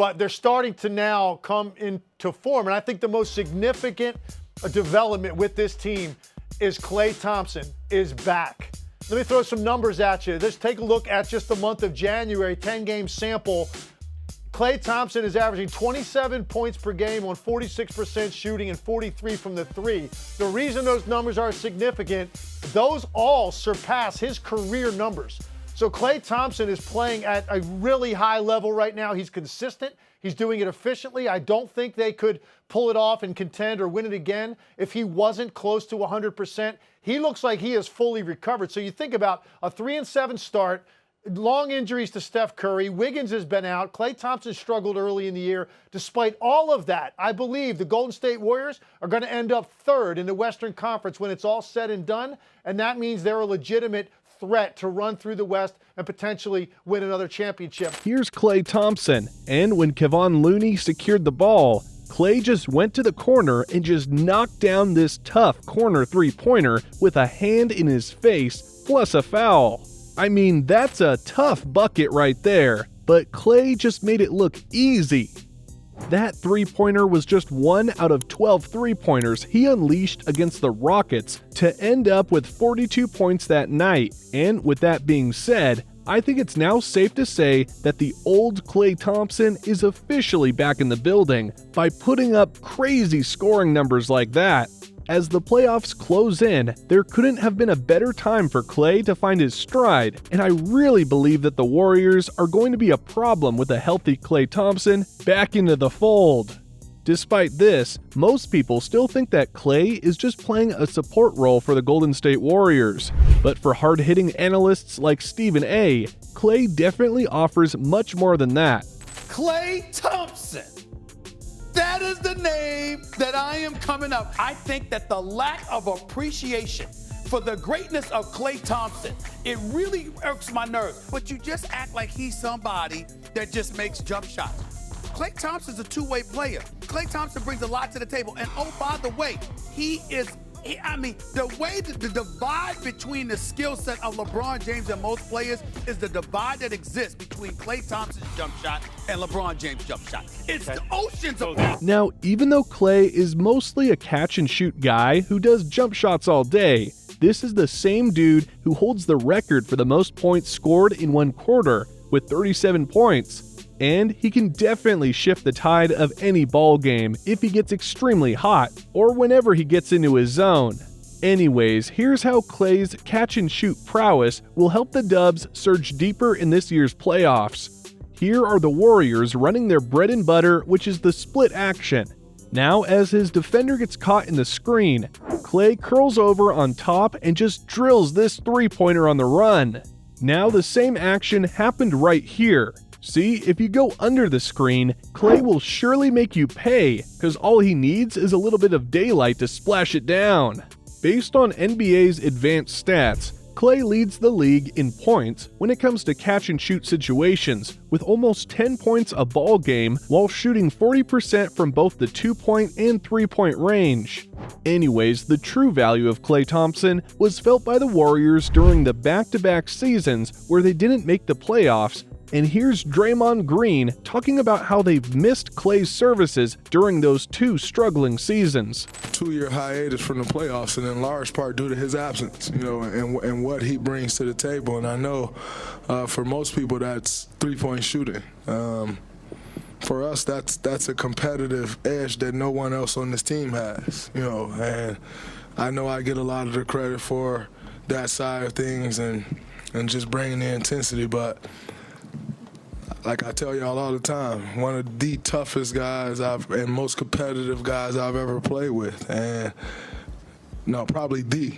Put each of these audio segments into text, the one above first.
but they're starting to now come into form. And I think the most significant development with this team is Klay Thompson is back. Let me throw some numbers at you. Let's take a look at just the month of January, 10-game sample. Klay Thompson is averaging 27 points per game on 46% shooting and 43 from the three. The reason those numbers are significant, those all surpass his career numbers. So Klay Thompson is playing at a really high level right now. He's consistent. He's doing it efficiently. I don't think they could pull it off and contend or win it again if he wasn't close to 100%. He looks like he is fully recovered. So you think about a 3-7 start, long injuries to Steph Curry. Wiggins has been out. Klay Thompson struggled early in the year. Despite all of that, I believe the Golden State Warriors are going to end up third in the Western Conference when it's all said and done. And that means they're a legitimate threat to run through the West and potentially win another championship. Here's Klay Thompson, and when Kevon Looney secured the ball, Klay just went to the corner and just knocked down this tough corner three-pointer with a hand in his face plus a foul. I mean, that's a tough bucket right there, but Klay just made it look easy. That three-pointer was just 1 out of 12 three-pointers he unleashed against the Rockets to end up with 42 points that night. And with that being said, I think it's now safe to say that the old Klay Thompson is officially back in the building by putting up crazy scoring numbers like that. As the playoffs close in, there couldn't have been a better time for Klay to find his stride, and I really believe that the Warriors are going to be a problem with a healthy Klay Thompson back into the fold. Despite this, most people still think that Klay is just playing a support role for the Golden State Warriors. But for hard-hitting analysts like Stephen A., Klay definitely offers much more than that. Klay Thompson! That is the name that I am coming up. I think that the lack of appreciation for the greatness of Klay Thompson, it really irks my nerves. But you just act like he's somebody that just makes jump shots. Klay Thompson's a two-way player. Klay Thompson brings a lot to the table. And oh, by the way, the way that the divide between the skill set of LeBron James and most players is the divide that exists between Klay Thompson's jump shot and LeBron James' jump shot. It's the oceans of that. Now, even though Klay is mostly a catch-and-shoot guy who does jump shots all day, this is the same dude who holds the record for the most points scored in one quarter with 37 points. And he can definitely shift the tide of any ball game if he gets extremely hot or whenever he gets into his zone. Anyways, here's how Klay's catch-and-shoot prowess will help the Dubs surge deeper in this year's playoffs. Here are the Warriors running their bread and butter, which is the split action. Now, as his defender gets caught in the screen, Klay curls over on top and just drills this three-pointer on the run. Now the same action happened right here. See, if you go under the screen, Klay will surely make you pay, because all he needs is a little bit of daylight to splash it down. Based on NBA's advanced stats, Klay leads the league in points when it comes to catch-and-shoot situations, with almost 10 points a ball game while shooting 40% from both the 2-point and 3-point range. Anyways, the true value of Klay Thompson was felt by the Warriors during the back-to-back seasons where they didn't make the playoffs. And here's Draymond Green talking about how they've missed Klay's services during those two struggling seasons. 2-year hiatus from the playoffs, and in large part due to his absence, and what he brings to the table. And I know for most people that's three-point shooting. For us, that's a competitive edge that no one else on this team has, and I know I get a lot of the credit for that side of things and just bringing the intensity, but like I tell y'all all the time, one of the toughest guys and most competitive guys I've ever played with. And no, probably the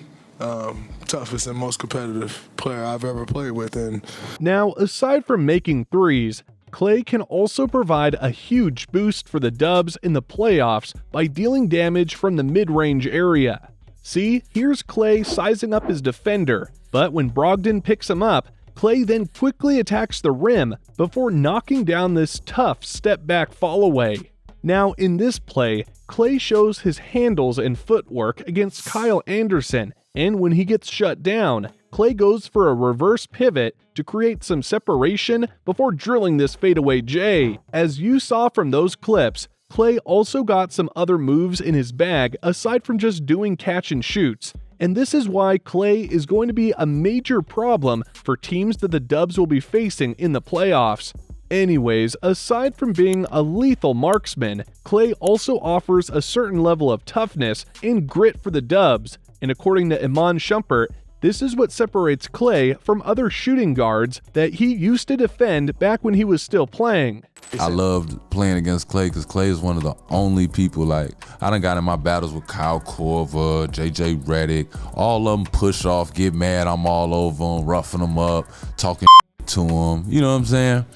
toughest and most competitive player I've ever played with. And now, aside from making threes, Klay can also provide a huge boost for the Dubs in the playoffs by dealing damage from the mid-range area. See, here's Klay sizing up his defender, but when Brogdon picks him up, Klay then quickly attacks the rim before knocking down this tough step-back fall-away. Now, in this play, Klay shows his handles and footwork against Kyle Anderson, and when he gets shut down, Klay goes for a reverse pivot to create some separation before drilling this fadeaway J. As you saw from those clips, Klay also got some other moves in his bag aside from just doing catch and shoots. And this is why Klay is going to be a major problem for teams that the Dubs will be facing in the playoffs. Anyways, aside from being a lethal marksman, Klay also offers a certain level of toughness and grit for the Dubs. And according to Iman Shumpert, this is what separates Klay from other shooting guards that he used to defend back when he was still playing. I loved playing against Klay because Klay is one of the only people, like, I done got in my battles with Kyle Korver, JJ Redick, all of them push off, get mad, I'm all over them, roughing them up, talking to them, you know what I'm saying?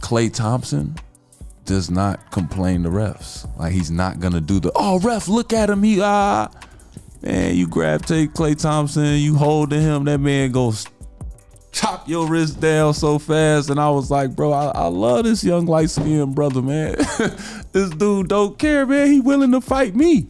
Klay Thompson does not complain to refs. Like, he's not gonna do the, oh, ref, look at him, man, you take Klay Thompson, you holding him, that man goes chop your wrist down so fast. And I was like, bro, I love this young light-skinned brother, man. This dude don't care, man. He willing to fight me.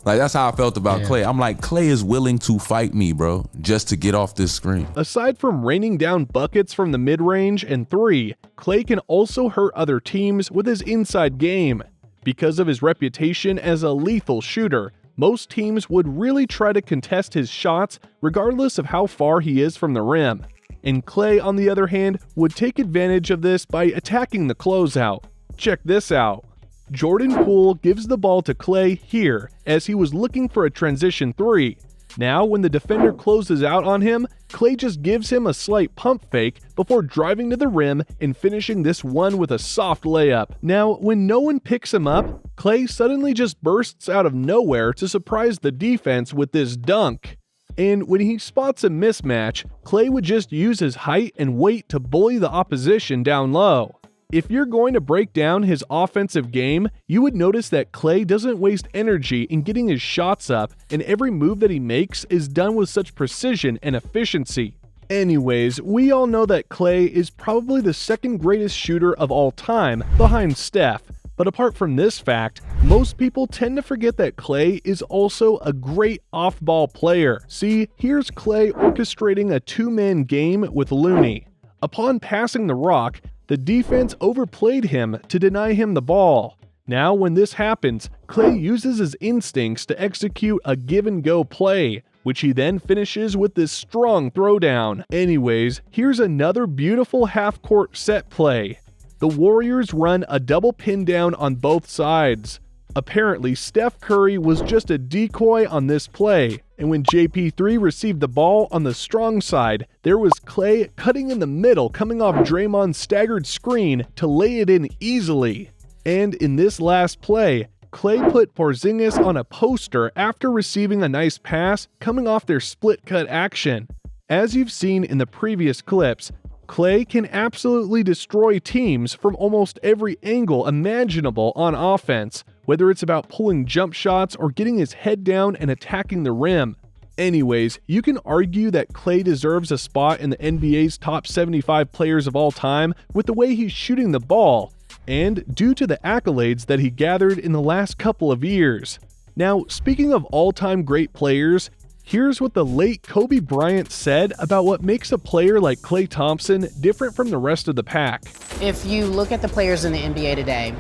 Like, that's how I felt about Klay. I'm like, Klay is willing to fight me, bro, just to get off this screen. Aside from raining down buckets from the mid-range and three, Klay can also hurt other teams with his inside game. Because of his reputation as a lethal shooter, most teams would really try to contest his shots regardless of how far he is from the rim. And Klay, on the other hand, would take advantage of this by attacking the closeout. Check this out. Jordan Poole gives the ball to Klay here as he was looking for a transition three. Now, when the defender closes out on him, Klay just gives him a slight pump fake before driving to the rim and finishing this one with a soft layup. Now, when no one picks him up, Klay suddenly just bursts out of nowhere to surprise the defense with this dunk. And when he spots a mismatch, Klay would just use his height and weight to bully the opposition down low. If you're going to break down his offensive game, you would notice that Klay doesn't waste energy in getting his shots up, and every move that he makes is done with such precision and efficiency. Anyways, we all know that Klay is probably the second greatest shooter of all time, behind Steph. But apart from this fact, most people tend to forget that Klay is also a great off-ball player. See, here's Klay orchestrating a two-man game with Looney. Upon passing the rock, the defense overplayed him to deny him the ball. Now, when this happens, Klay uses his instincts to execute a give-and-go play, which he then finishes with this strong throwdown. Anyways, here's another beautiful half-court set play. The Warriors run a double pin down on both sides. Apparently, Steph Curry was just a decoy on this play, and when JP3 received the ball on the strong side, there was Klay cutting in the middle, coming off Draymond's staggered screen to lay it in easily. And in this last play, Klay put Porzingis on a poster after receiving a nice pass coming off their split cut action. As you've seen in the previous clips, Klay can absolutely destroy teams from almost every angle imaginable on offense, whether it's about pulling jump shots or getting his head down and attacking the rim. Anyways, you can argue that Klay deserves a spot in the NBA's top 75 players of all time with the way he's shooting the ball, and due to the accolades that he gathered in the last couple of years. Now, speaking of all-time great players, here's what the late Kobe Bryant said about what makes a player like Klay Thompson different from the rest of the pack. If you look at the players in the NBA today,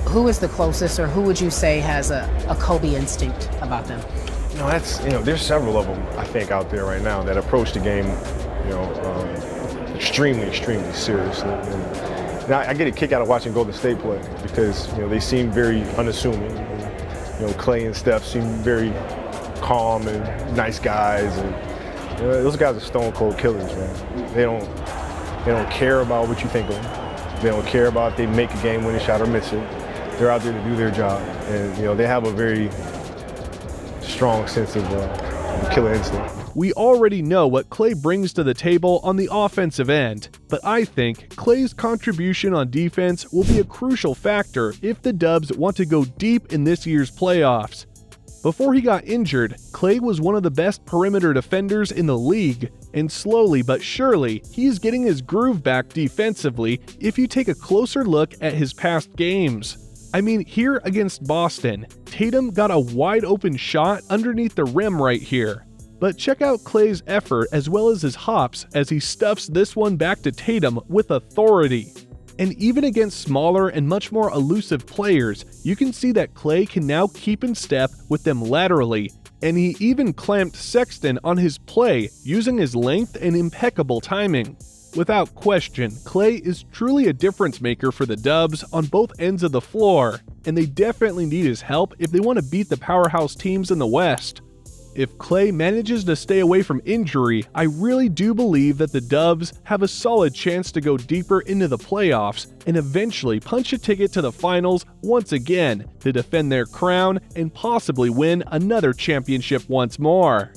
who is the closest, or who would you say has a Kobe instinct about them? There's several of them, I think, out there right now that approach the game, extremely, extremely seriously. And I get a kick out of watching Golden State play because, they seem very unassuming. Klay and Steph seem very calm and nice guys, and those guys are stone cold killers, man. They don't care about what you think of them. They don't care about if they make a game-winning shot or miss it. They're out there to do their job, and they have a very strong sense of killer instinct. We already know what Klay brings to the table on the offensive end, but I think Klay's contribution on defense will be a crucial factor if the Dubs want to go deep in this year's playoffs. Before he got injured, Klay was one of the best perimeter defenders in the league, and slowly but surely, he is getting his groove back defensively if you take a closer look at his past games. I mean, here against Boston, Tatum got a wide open shot underneath the rim right here. But check out Klay's effort as well as his hops as he stuffs this one back to Tatum with authority. And even against smaller and much more elusive players, you can see that Klay can now keep in step with them laterally, and he even clamped Sexton on his play using his length and impeccable timing. Without question, Klay is truly a difference maker for the Dubs on both ends of the floor, and they definitely need his help if they want to beat the powerhouse teams in the West. If Klay manages to stay away from injury, I really do believe that the Dubs have a solid chance to go deeper into the playoffs and eventually punch a ticket to the finals once again to defend their crown and possibly win another championship once more.